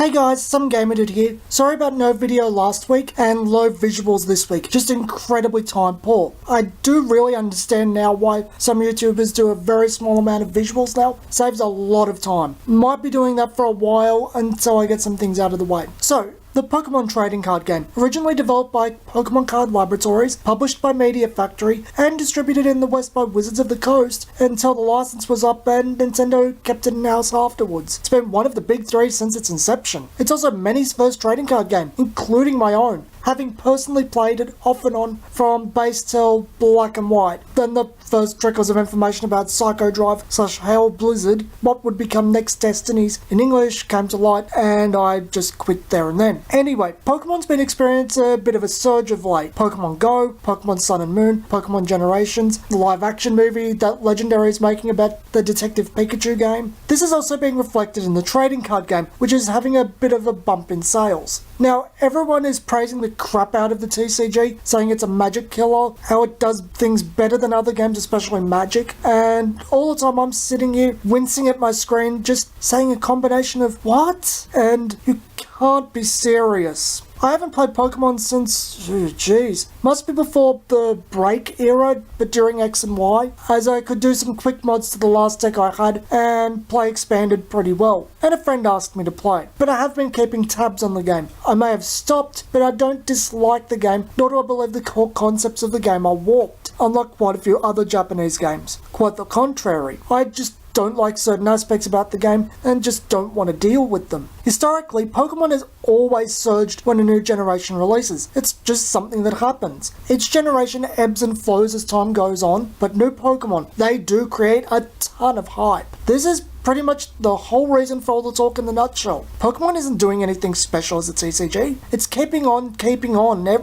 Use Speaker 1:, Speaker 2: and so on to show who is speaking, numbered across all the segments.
Speaker 1: Hey guys, some Gamer Dude here. Sorry about no video last week and low visuals this week. Just incredibly time poor. I do really understand now why some YouTubers do a very small amount of visuals now. Saves a lot of time. Might be doing that for a while until I get some things out of the way. So, the Pokemon trading card game, originally developed by Pokemon Card Laboratories, published by Media Factory, and distributed in the West by Wizards of the Coast until the license was up and Nintendo kept it in-house afterwards. It's been one of the big three since its inception. It's also many's first trading card game, including my own, having personally played it off and on from base till black and white. Then the first trickles of information about Psycho Drive / Hail Blizzard, what would become next Destinies in English, came to light, and I just quit there and then. Anyway, Pokemon's been experiencing a bit of a surge of late. Pokemon Go, Pokemon Sun and Moon, Pokemon Generations, the live action movie that Legendary is making about the Detective Pikachu game. This is also being reflected in the trading card game, which is having a bit of a bump in sales. Now, everyone is praising the crap out of the TCG, saying it's a magic killer, how it does things better than other games, especially Magic, and all the time I'm sitting here wincing at my screen, just saying a combination of what? And you can't be serious. I haven't played Pokemon since, must be before the break era, but during X and Y, as I could do some quick mods to the last deck I had and play Expanded pretty well. And a friend asked me to play, but I have been keeping tabs on the game. I may have stopped, but I don't dislike the game, nor do I believe the core concepts of the game are warped, unlike quite a few other Japanese games. Quite the contrary. I just don't like certain aspects about the game and just don't want to deal with them. Historically, Pokemon has always surged when a new generation releases. It's just something that happens. Each generation ebbs and flows as time goes on, but new Pokemon, they do create a ton of hype. This is pretty much the whole reason for all the talk in the nutshell. Pokemon isn't doing anything special as a TCG. It's keeping on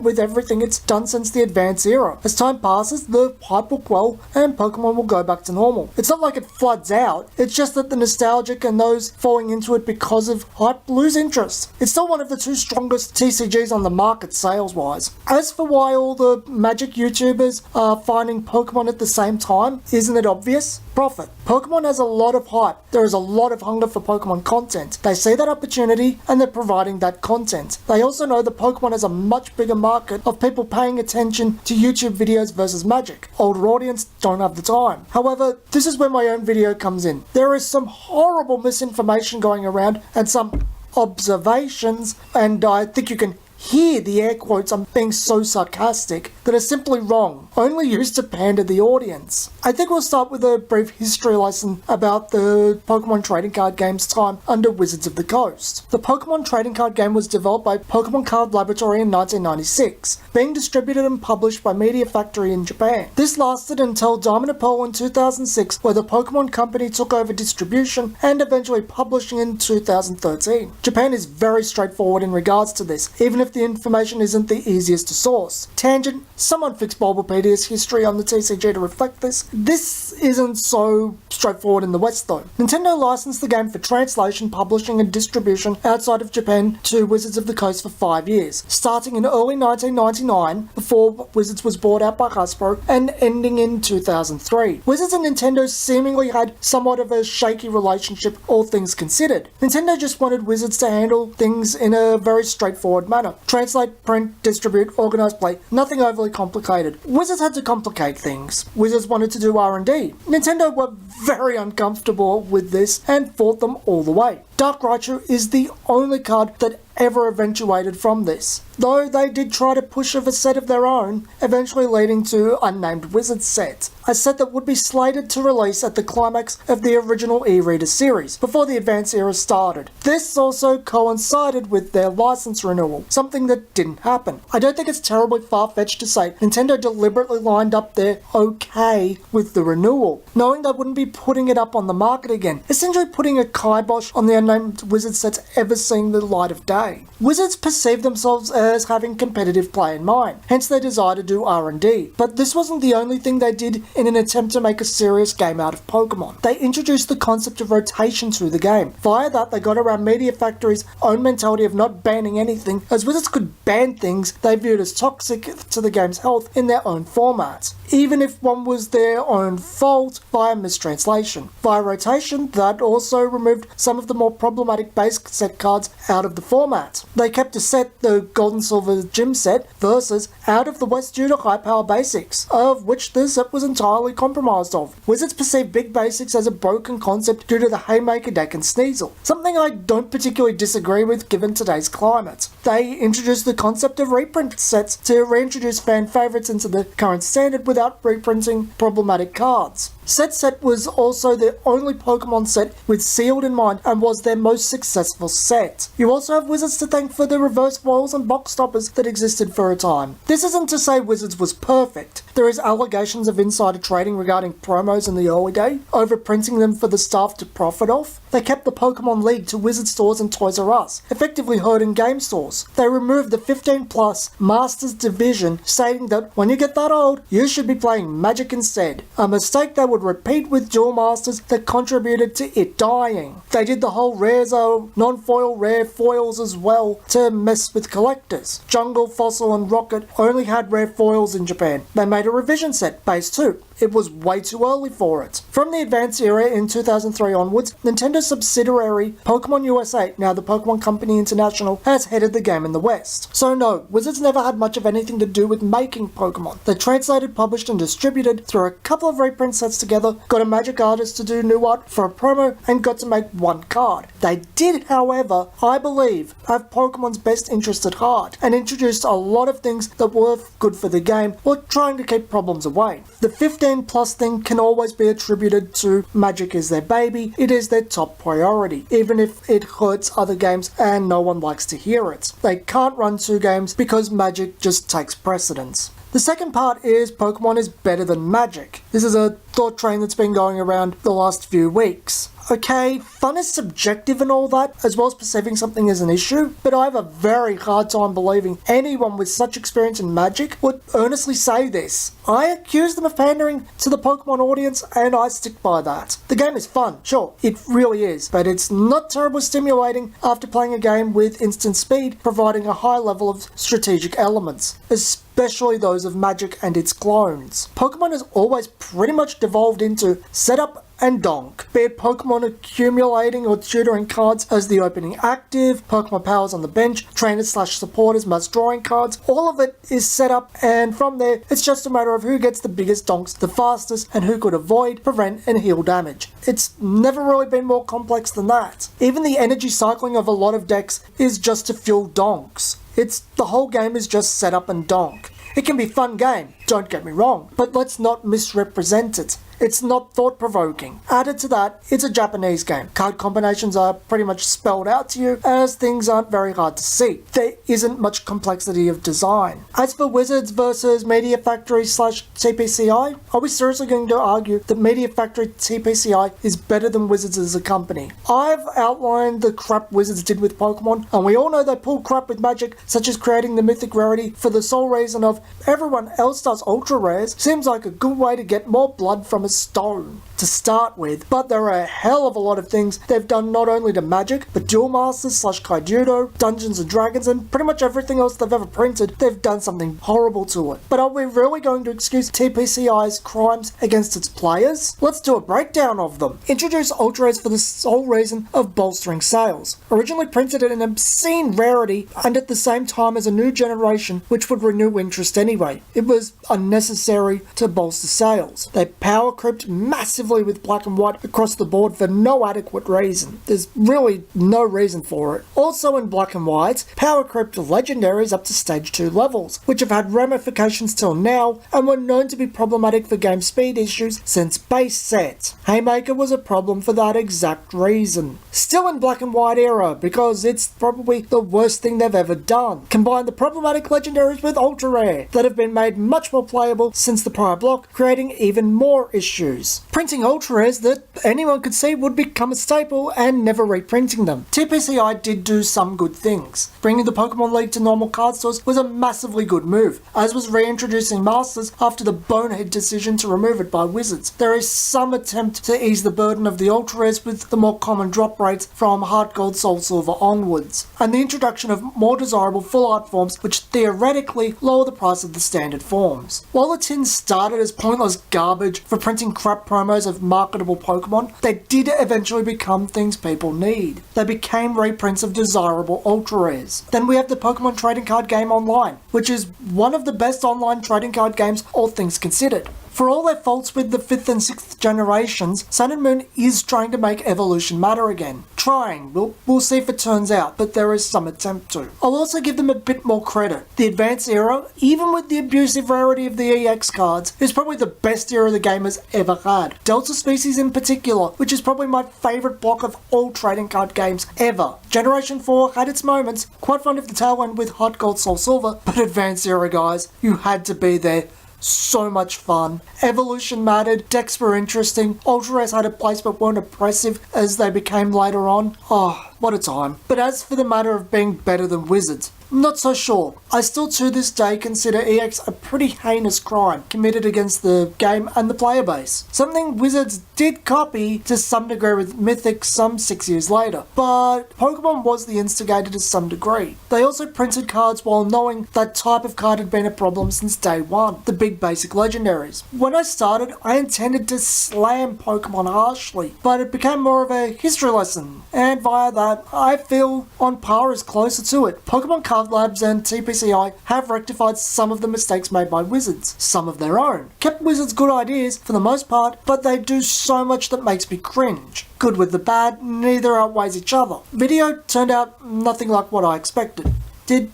Speaker 1: with everything it's done since the Advance era. As time passes, the hype will quell and Pokemon will go back to normal. It's not like it floods out, it's just that the nostalgic and those falling into it because of hype lose interest. It's still one of the two strongest TCGs on the market sales-wise. As for why all the Magic YouTubers are finding Pokemon at the same time, isn't it obvious? Profit. Pokemon has a lot of hype. There is a lot of hunger for Pokemon content. They see that opportunity and they're providing that content. They also know that Pokemon has a much bigger market of people paying attention to YouTube videos versus Magic. Older audience don't have the time. However, this is where my own video comes in. There is some horrible misinformation going around and some observations, and I think you can hear the air quotes I'm being so sarcastic, that are simply wrong, only used to pander the audience. I think we'll start with a brief history lesson about the Pokemon trading card game's time under Wizards of the Coast. The Pokemon trading card game was developed by Pokemon Card Laboratory in 1996, being distributed and published by Media Factory in Japan. This lasted until Diamond and Pearl in 2006, where the Pokemon Company took over distribution and eventually publishing in 2013. Japan is very straightforward in regards to this, even if the information isn't the easiest to source. Tangent, someone fix Bulbapedia's history on the TCG to reflect this. This isn't so straightforward in the West though. Nintendo licensed the game for translation, publishing and distribution outside of Japan to Wizards of the Coast for 5 years, starting in early 1999 before Wizards was bought out by Hasbro and ending in 2003. Wizards and Nintendo seemingly had somewhat of a shaky relationship, all things considered. Nintendo just wanted Wizards to handle things in a very straightforward manner. Translate, print, distribute, organize, play. Nothing overly complicated. Wizards had to complicate things. Wizards wanted to do R&D. Nintendo were very uncomfortable with this and fought them all the way. Dark Raichu is the only card that ever eventuated from this, though they did try to push of a set of their own, eventually leading to Unnamed Wizards set, a set that would be slated to release at the climax of the original e-reader series, before the Advance era started. This also coincided with their license renewal, something that didn't happen. I don't think it's terribly far-fetched to say Nintendo deliberately lined up their okay with the renewal, knowing they wouldn't be putting it up on the market again, essentially putting a kibosh on the Unnamed Wizards sets ever seeing the light of day. Wizards perceive themselves as having competitive play in mind, hence their desire to do R&D. But this wasn't the only thing they did in an attempt to make a serious game out of Pokemon. They introduced the concept of rotation through the game. Via that, they got around Media Factory's own mentality of not banning anything, as Wizards could ban things they viewed as toxic to the game's health in their own formats, even if one was their own fault via mistranslation. Via rotation, that also removed some of the more problematic base set cards out of the format. They kept a set, the Gold and Silver Gym set, versus out of the West due to high power basics, of which the set was entirely compromised of. Wizards perceived big basics as a broken concept due to the Haymaker deck and Sneasel, something I don't particularly disagree with given today's climate. They introduced the concept of reprint sets to reintroduce fan favourites into the current standard without reprinting problematic cards. Set was also the only Pokemon set with sealed in mind and was their most successful set. You also have Wizards to thank for the reverse foils and box stoppers that existed for a time. This isn't to say Wizards was perfect. There is allegations of insider trading regarding promos in the early day, overprinting them for the staff to profit off. They kept the Pokemon League to Wizard stores and Toys R Us, effectively hurting game stores. They removed the 15+ Masters division, stating that when you get that old, you should be playing Magic instead. A mistake they would repeat with Duel Masters that contributed to it dying. They did the whole rares are non-foil rare foils as well to mess with collectors. Jungle, Fossil and Rocket only had rare foils in Japan. They made a revision set, Base 2. It was way too early for it. From the Advance era in 2003 onwards, Nintendo's subsidiary Pokemon USA, now the Pokemon Company International, has headed the game in the West. So no, Wizards never had much of anything to do with making Pokemon. They translated, published and distributed, threw a couple of reprint sets together, got a magic artist to do new art for a promo, and got to make one card. They did, however, I believe, have Pokemon's best interest at heart, and introduced a lot of things that were good for the game while trying to keep problems away. The 15+ thing can always be attributed to Magic is their baby, it is their top priority, even if it hurts other games and no one likes to hear it. They can't run 2 games because Magic just takes precedence. The second part is Pokemon is better than Magic. This is a thought train that's been going around the last few weeks. Okay, fun is subjective and all that, as well as perceiving something as an issue, but I have a very hard time believing anyone with such experience in Magic would earnestly say this. I accuse them of pandering to the Pokemon audience, and I stick by that. The game is fun, sure, it really is, but it's not terribly stimulating after playing a game with instant speed, providing a high level of strategic elements, especially those of Magic and its clones. Pokemon has always pretty much devolved into setup and donk, be it Pokemon accumulating or tutoring cards as the opening active, Pokemon powers on the bench, trainers/supporters must drawing cards, all of it is set up, and from there it's just a matter of who gets the biggest donks the fastest and who could avoid, prevent and heal damage. It's never really been more complex than that. Even the energy cycling of a lot of decks is just to fuel donks. The whole game is just set up and donk. It can be a fun game, don't get me wrong, but let's not misrepresent it. It's not thought-provoking. Added to that, it's a Japanese game. Card combinations are pretty much spelled out to you, as things aren't very hard to see. There isn't much complexity of design. As for Wizards versus Media Factory/TPCI, are we seriously going to argue that Media Factory TPCI is better than Wizards as a company? I've outlined the crap Wizards did with Pokemon, and we all know they pulled crap with Magic, such as creating the mythic rarity for the sole reason of everyone else does ultra rares. Seems like a good way to get more blood from a stone to start with, but there are a hell of a lot of things they've done not only to Magic, but Duel Masters/Kaijudo, Dungeons and Dragons, and pretty much everything else they've ever printed, they've done something horrible to it. But are we really going to excuse TPCI's crimes against its players? Let's do a breakdown of them. Introduce Ultra Rares for the sole reason of bolstering sales. Originally printed at an obscene rarity, and at the same time as a new generation which would renew interest anyway. It was unnecessary to bolster sales. They power crept massively with Black and White across the board for no adequate reason. There's really no reason for it. Also in Black and White, power crept legendaries up to stage 2 levels, which have had ramifications till now and were known to be problematic for game speed issues since base set. Haymaker was a problem for that exact reason. Still in Black and White era, because it's probably the worst thing they've ever done. Combine the problematic legendaries with ultra rare that have been made much more playable since the prior block, creating even more issues. Printing ultra rares that anyone could see would become a staple and never reprinting them. TPCI did do some good things. Bringing the Pokemon League to normal card stores was a massively good move, as was reintroducing Masters after the bonehead decision to remove it by Wizards. There is some attempt to ease the burden of the ultra rares with the more common drop rates from Heart Gold, Soul Silver onwards, and the introduction of more desirable full art forms which theoretically lower the price of the standard forms. While the tins started as pointless garbage for printing crap promos shadows of marketable Pokemon, they did eventually become things people need. They became reprints of desirable Ultra Rares. Then we have the Pokemon Trading Card Game Online, which is one of the best online trading card games, all things considered. For all their faults with the 5th and 6th generations, Sun and Moon is trying to make evolution matter again. Trying, we'll see if it turns out, but there is some attempt to. I'll also give them a bit more credit. The Advanced era, even with the abusive rarity of the EX cards, is probably the best era the game has ever had. Delta Species in particular, which is probably my favourite block of all trading card games ever. Generation 4 had its moments, quite fond of the tail end with Hot Gold Soul Silver, but Advanced era guys, you had to be there. So much fun. Evolution mattered, decks were interesting, Ultra Rares had a place but weren't oppressive as they became later on. Oh, what a time. But as for the matter of being better than Wizards, I'm not so sure. I still to this day consider EX a pretty heinous crime committed against the game and the player base. Something Wizards did copy to some degree with Mythic some 6 years later, but Pokemon was the instigator to some degree. They also printed cards while knowing that type of card had been a problem since day one, the big basic legendaries. When I started, I intended to slam Pokemon harshly, but it became more of a history lesson, and via that, I feel On Par is closer to it. Pokemon Card Labs and TPCI have rectified some of the mistakes made by Wizards, some of their own. Kept Wizards' good ideas for the most part, but they do so much that makes me cringe. Good with the bad, neither outweighs each other. Video turned out nothing like what I expected. Did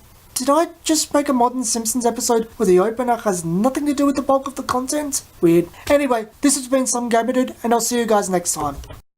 Speaker 1: I just make a modern Simpsons episode where the opener has nothing to do with the bulk of the content? Weird. Anyway, this has been Some Gamer Dude, and I'll see you guys next time.